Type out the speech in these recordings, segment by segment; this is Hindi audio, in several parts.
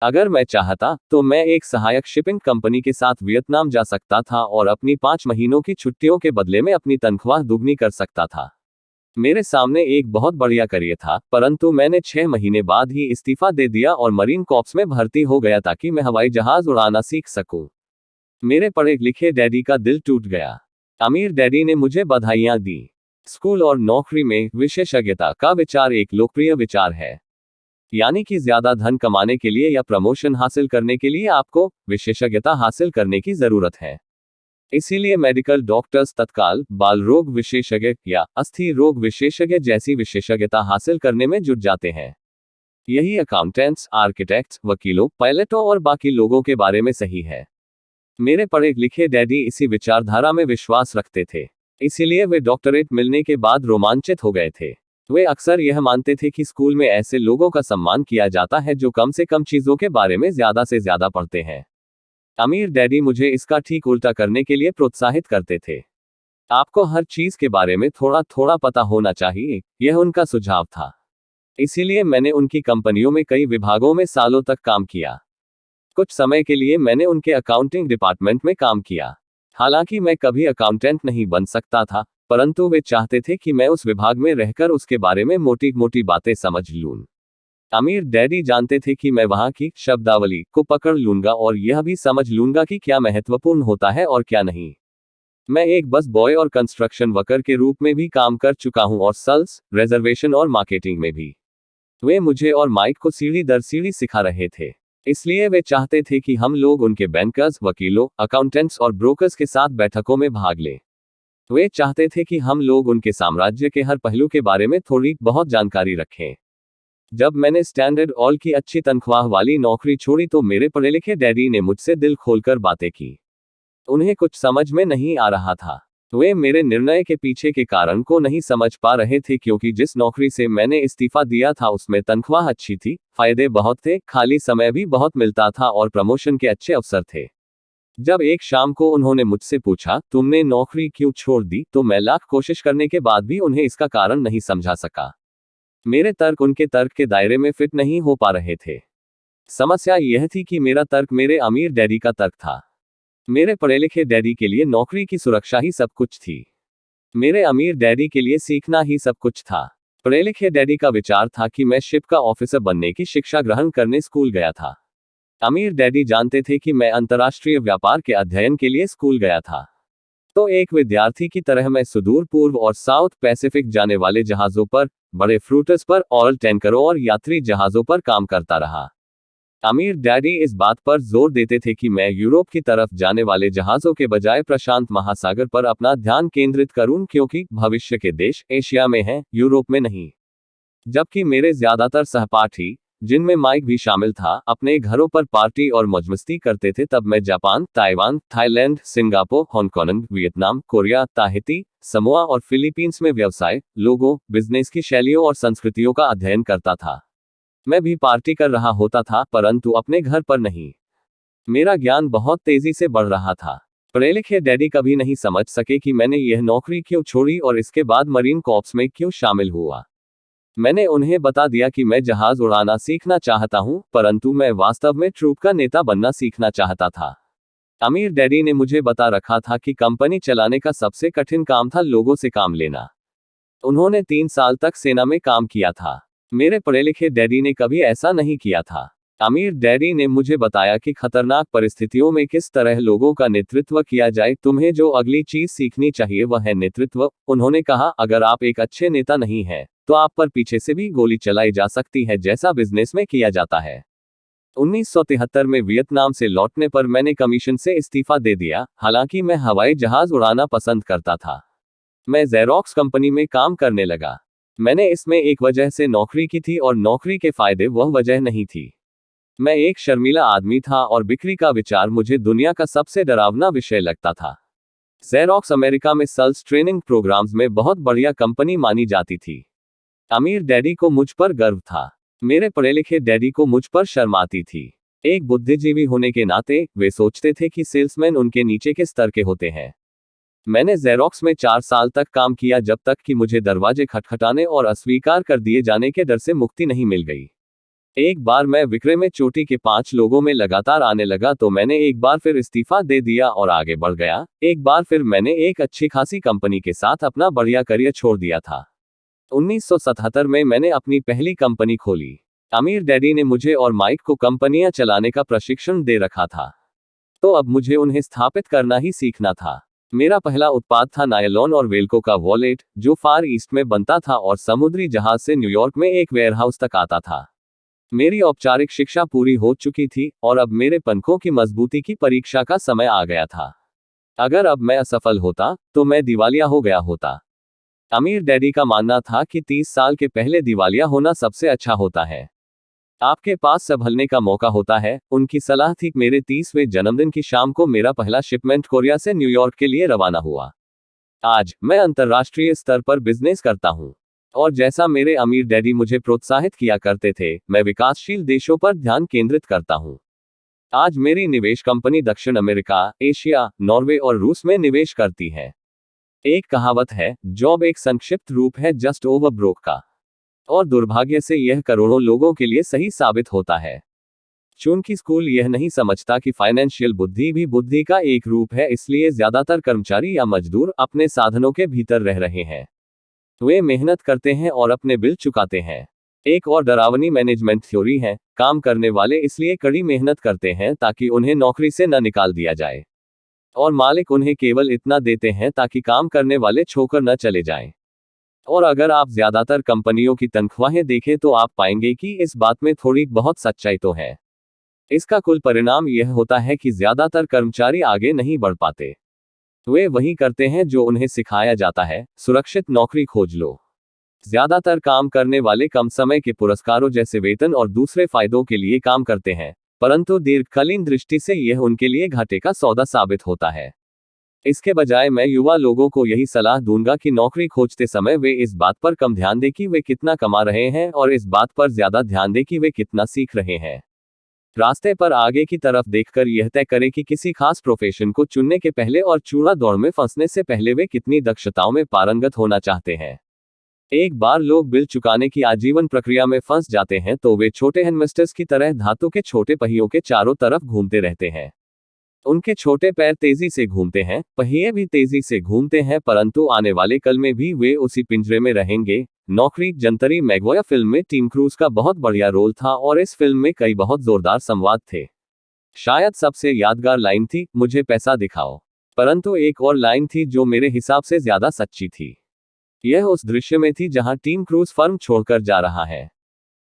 अगर मैं चाहता तो मैं एक सहायक शिपिंग कंपनी के साथ वियतनाम जा सकता था और अपनी 5 महीनों की छुट्टियों के बदले में अपनी तनख्वाह दुगनी कर सकता था। मेरे सामने एक बहुत बढ़िया करियर था, परंतु मैंने 6 महीने बाद ही इस्तीफा दे दिया और मरीन कॉर्प्स में भर्ती हो गया ताकि मैं हवाई जहाज उड़ाना सीख सकूं। मेरे पढ़े लिखे डैडी का दिल टूट गया। अमीर डैडी ने मुझे बधाइयां दी। स्कूल और नौकरी में विशेषज्ञता का विचार एक लोकप्रिय विचार है। यानी कि ज्यादा धन कमाने के लिए या प्रमोशन हासिल करने के लिए आपको विशेषज्ञता हासिल करने की जरूरत है। इसीलिए मेडिकल डॉक्टर्स तत्काल बाल रोग विशेषज्ञ या अस्थि रोग विशेषज्ञ जैसी विशेषज्ञता हासिल करने में जुट जाते हैं। यही अकाउंटेंट्स, आर्किटेक्ट्स, वकीलों, पायलटों और बाकी लोगों के बारे में सही है। मेरे पढ़े लिखे डैडी इसी विचारधारा में विश्वास रखते थे। इसीलिए वे डॉक्टरेट मिलने के बाद रोमांचित हो गए थे। वे अक्सर यह मानते थे कि स्कूल में ऐसे लोगों का सम्मान किया जाता है जो कम से कम चीजों के बारे में ज्यादा से ज्यादा पढ़ते हैं। अमीर डैडी मुझे इसका ठीक उल्टा करने के लिए प्रोत्साहित करते थे। आपको हर चीज के बारे में थोड़ा थोड़ा पता होना चाहिए, यह उनका सुझाव था। इसीलिए मैंने उनकी कंपनियों में कई विभागों में सालों तक काम किया। कुछ समय के लिए मैंने उनके अकाउंटिंग डिपार्टमेंट में काम किया। हालांकि मैं कभी अकाउंटेंट नहीं बन सकता था, परंतु वे चाहते थे कि मैं उस विभाग में रहकर उसके बारे में मोटी मोटी बातें समझ लूं। अमीर डैडी जानते थे कि मैं वहां की शब्दावली को पकड़ लूंगा और यह भी समझ लूंगा कि क्या महत्वपूर्ण होता है और क्या नहीं। मैं एक बस बॉय और कंस्ट्रक्शन वर्कर के रूप में भी काम कर चुका हूं और सेल्स, रिजर्वेशन और मार्केटिंग में भी। वे मुझे और माइक को सीढ़ी दर सीढ़ी सिखा रहे थे। इसलिए वे चाहते थे कि हम लोग उनके बैंकर्स, वकीलों, अकाउंटेंट्स और ब्रोकर्स के साथ बैठकों में भाग लें। वे चाहते थे कि हम लोग उनके साम्राज्य के हर पहलू के बारे में थोड़ी बहुत जानकारी रखें। जब मैंने स्टैंडर्ड ऑयल की अच्छी तनख्वाह वाली नौकरी छोड़ी तो मेरे पढ़े लिखे डैडी ने मुझसे दिल खोलकर बातें की। उन्हें कुछ समझ में नहीं आ रहा था। वे मेरे निर्णय के पीछे के कारण को नहीं समझ पा रहे थे, क्योंकि जिस नौकरी से मैंने इस्तीफा दिया था उसमें तनख्वाह अच्छी थी, फायदे बहुत थे, खाली समय भी बहुत मिलता था और प्रमोशन के अच्छे अवसर थे। जब एक शाम को उन्होंने मुझसे पूछा, तुमने नौकरी क्यों छोड़ दी, तो मैं लाख कोशिश करने के बाद भी उन्हें इसका कारण नहीं समझा सका। मेरे तर्क उनके तर्क के दायरे में फिट नहीं हो पा रहे थे। समस्या यह थी कि मेरा तर्क मेरे अमीर डैडी का तर्क था। मेरे पढ़े लिखे डैडी के लिए नौकरी की सुरक्षा ही सब कुछ थी। मेरे अमीर डैडी के लिए सीखना ही सब कुछ था। पढ़े लिखे डैडी का विचार था कि मैं शिप का ऑफिसर बनने की शिक्षा ग्रहण करने स्कूल गया था। अमीर डैडी जानते थे कि मैं अंतर्राष्ट्रीय व्यापार के अध्ययन के लिए स्कूल गया था। तो एक विद्यार्थी की तरह मैं सुदूर पूर्व और साउथ पैसिफिक जाने वाले जहाजों पर, बड़े फ्रूटर्स पर, ऑयल टैंकरों और यात्री जहाजों पर काम करता रहा। अमीर डैडी इस बात पर जोर देते थे कि मैं यूरोप की तरफ जाने वाले जहाजों के बजाय प्रशांत महासागर पर अपना ध्यान केंद्रित करूं, क्योंकि भविष्य के देश एशिया में हैं, यूरोप में नहीं। जबकि मेरे ज्यादातर सहपाठी, जिनमें माइक भी शामिल था, अपने घरों पर पार्टी और मौजमस्ती करते थे, तब मैं Japan, Taiwan, Thailand, Singapore, Hong Kong, Vietnam, Korea, Tahiti, Samoa और फिलीपींस में व्यवसाय, लोगों, बिजनेस की शैलियों और संस्कृतियों का अध्ययन करता था। मैं भी पार्टी कर रहा होता था, परंतु अपने घर पर नहीं। मेरा ज्ञान बहुत तेजी से बढ़ रहा था। पढ़े लिखे डैडी कभी नहीं समझ सके कि मैंने यह नौकरी क्यों छोड़ी और इसके बाद मरीन कॉर्प्स में क्यों शामिल हुआ। मैंने उन्हें बता दिया कि मैं जहाज उड़ाना सीखना चाहता हूं, परंतु मैं वास्तव में ट्रूप का नेता बनना सीखना चाहता था। अमीर डैडी ने मुझे बता रखा था कि कंपनी चलाने का सबसे कठिन काम था लोगों से काम लेना। उन्होंने 3 साल तक सेना में काम किया था। मेरे पढ़े लिखे डैडी ने कभी ऐसा नहीं किया था। अमीर डैडी ने मुझे बताया कि खतरनाक परिस्थितियों में किस तरह लोगों का नेतृत्व किया जाए। तुम्हें जो अगली चीज सीखनी चाहिए वह है नेतृत्व। उन्होंने कहा, अगर आप एक अच्छे नेता नहीं हैं, तो आप पर पीछे से भी गोली चलाई जा सकती है, जैसा बिजनेस में किया जाता है। 1973 में वियतनाम से लौटने पर मैंने कमीशन से इस्तीफा दे दिया। हालांकि मैं हवाई जहाज उड़ाना पसंद करता था। मैं जेरोक्स कंपनी में काम करने लगा। मैंने इसमें एक वजह से नौकरी की थी और नौकरी के फायदे वह वजह नहीं थी। मैं एक शर्मीला आदमी था और बिक्री का विचार मुझे दुनिया का सबसे डरावना विषय लगता था। जेरोक्स अमेरिका में सेल्स ट्रेनिंग प्रोग्राम्स में बहुत बढ़िया कंपनी मानी जाती थी। अमीर डैडी को मुझ पर गर्व था। मेरे पढ़े लिखे डैडी को मुझ पर शर्म आती थी। एक बुद्धिजीवी होने के नाते वे सोचते थे कि सेल्समैन उनके नीचे के स्तर के होते हैं। मैंने जेरोक्स में 4 साल तक काम किया, जब तक कि मुझे दरवाजे खटखटाने और अस्वीकार कर दिए जाने के डर से मुक्ति नहीं मिल गई। एक बार मैं विक्रय में चोटी के 5 लोगों में लगातार आने लगा तो मैंने एक बार फिर इस्तीफा दे दिया और आगे बढ़ गया। एक बार फिर मैंने एक अच्छी खासी कंपनी के साथ अपना बढ़िया करियर छोड़ दिया था। 1977 में मैंने अपनी पहली कंपनी खोली। अमीर डैडी ने मुझे और माइक को कंपनियां चलाने का प्रशिक्षण दे रखा था, तो अब मुझे उन्हें स्थापित करना ही सीखना था। मेरा पहला उत्पाद था नायलॉन और वेल्को का वॉलेट, जो फार ईस्ट में बनता था और समुद्री जहाज से न्यूयॉर्क में एक वेयरहाउस तक आता था। मेरी औपचारिक शिक्षा पूरी हो चुकी थी और अब मेरे पंखों की मजबूती की परीक्षा का समय आ गया था। अगर अब मैं असफल होता तो मैं दिवालिया हो गया होता। अमीर डैडी का मानना था कि 30 साल के पहले दिवालिया होना सबसे अच्छा होता है, आपके पास संभलने का मौका होता है। उनकी सलाह थी। मेरे 30वें जन्मदिन की शाम को मेरा पहला शिपमेंट कोरिया से न्यूयॉर्क के लिए रवाना हुआ। आज मैं अंतर्राष्ट्रीय स्तर पर बिजनेस करता हूं, और जैसा मेरे अमीर डैडी मुझे प्रोत्साहित किया करते थे, मैं विकासशील देशों पर ध्यान केंद्रित करता हूं। आज मेरी निवेश कंपनी दक्षिण अमेरिका, एशिया, नॉर्वे और रूस में निवेश करती है। एक कहावत है, जॉब एक संक्षिप्त रूप है जस्ट ओवर ब्रोक का, और दुर्भाग्य से यह करोड़ों लोगों के लिए सही साबित होता है। चूंकि स्कूल यह नहीं समझता कि फाइनेंशियल बुद्धि भी बुद्धि का एक रूप है, इसलिए ज्यादातर कर्मचारी या मजदूर अपने साधनों के भीतर रह रहे हैं। वे मेहनत करते हैं और अपने बिल चुकाते हैं। एक और डरावनी मैनेजमेंट थ्योरी है, काम करने वाले इसलिए कड़ी मेहनत करते हैं ताकि उन्हें नौकरी से न निकाल दिया जाए, और मालिक उन्हें केवल इतना देते हैं ताकि काम करने वाले छोड़कर न चले जाएं। और अगर आप ज्यादातर कंपनियों की तनख्वाहें देखें तो आप पाएंगे कि इस बात में थोड़ी बहुत सच्चाई तो है। इसका कुल परिणाम यह होता है कि ज्यादातर कर्मचारी आगे नहीं बढ़ पाते। वे वही करते हैं जो उन्हें सिखाया जाता है, सुरक्षित नौकरी खोज लो। ज्यादातर काम करने वाले कम समय के पुरस्कारों जैसे वेतन और दूसरे फायदों के लिए काम करते हैं, परंतु दीर्घकालीन दृष्टि से यह उनके लिए घाटे का सौदा साबित होता है। इसके बजाय मैं युवा लोगों को यही सलाह दूंगा कि नौकरी खोजते समय वे इस बात पर कम ध्यान दें कि वे कितना कमा रहे हैं और इस बात पर ज्यादा ध्यान दें कि वे कितना सीख रहे हैं। रास्ते पर आगे की तरफ देखकर यह तय करें कि किसी खास प्रोफेशन को चुनने के पहले और चूड़ा दौड़ में फंसने से पहले वे कितनी दक्षताओं में पारंगत होना चाहते हैं। एक बार लोग बिल चुकाने की आजीवन प्रक्रिया में फंस जाते हैं तो वे छोटे इन्वेस्टर्स की तरह धातु के छोटे पहियों के चारों तरफ घूमते रहते हैं। उनके छोटे पैर तेजी से घूमते हैं, पहिए भी तेजी से घूमते हैं, परंतु आने वाले कल में भी वे उसी पिंजरे में रहेंगे। नौकरी जंतरी मैगवायर फिल्म में टीम क्रूज का बहुत बढ़िया रोल था और इस फिल्म में कई बहुत जोरदार संवाद थे। शायद सबसे यादगार लाइन थी, मुझे पैसा दिखाओ। परंतु एक और लाइन थी जो मेरे हिसाब से ज्यादा सच्ची थी। यह उस दृश्य में थी जहां टीम क्रूज फर्म छोड़कर जा रहा है।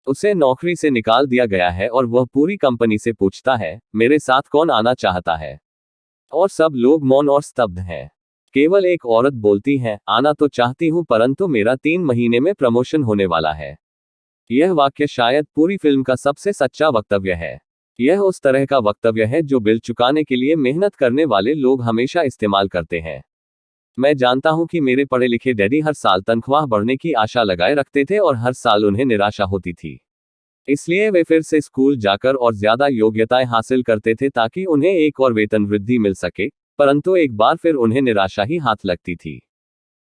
उसे नौकरी से निकाल दिया गया है और वह पूरी कंपनी से पूछता है, मेरे साथ कौन आना चाहता है? और सब लोग मौन और स्तब्ध हैं। केवल एक औरत बोलती है, आना तो चाहती हूं परंतु मेरा 3 महीने में प्रमोशन होने वाला है। यह वाक्य शायद पूरी फिल्म का सबसे सच्चा वक्तव्य है। यह उस तरह का वक्तव्य है जो बिल चुकाने के लिए मेहनत करने वाले लोग हमेशा इस्तेमाल करते हैं। मैं जानता हूं कि मेरे पढ़े लिखे डैडी हर साल तनख्वाह बढ़ने की आशा लगाए रखते थे और हर साल उन्हें निराशा होती थी। इसलिए वे फिर से स्कूल जाकर और ज्यादा योग्यताएं हासिल करते थे ताकि उन्हें एक और वेतन वृद्धि मिल सके, परंतु एक बार फिर उन्हें निराशा ही हाथ लगती थी।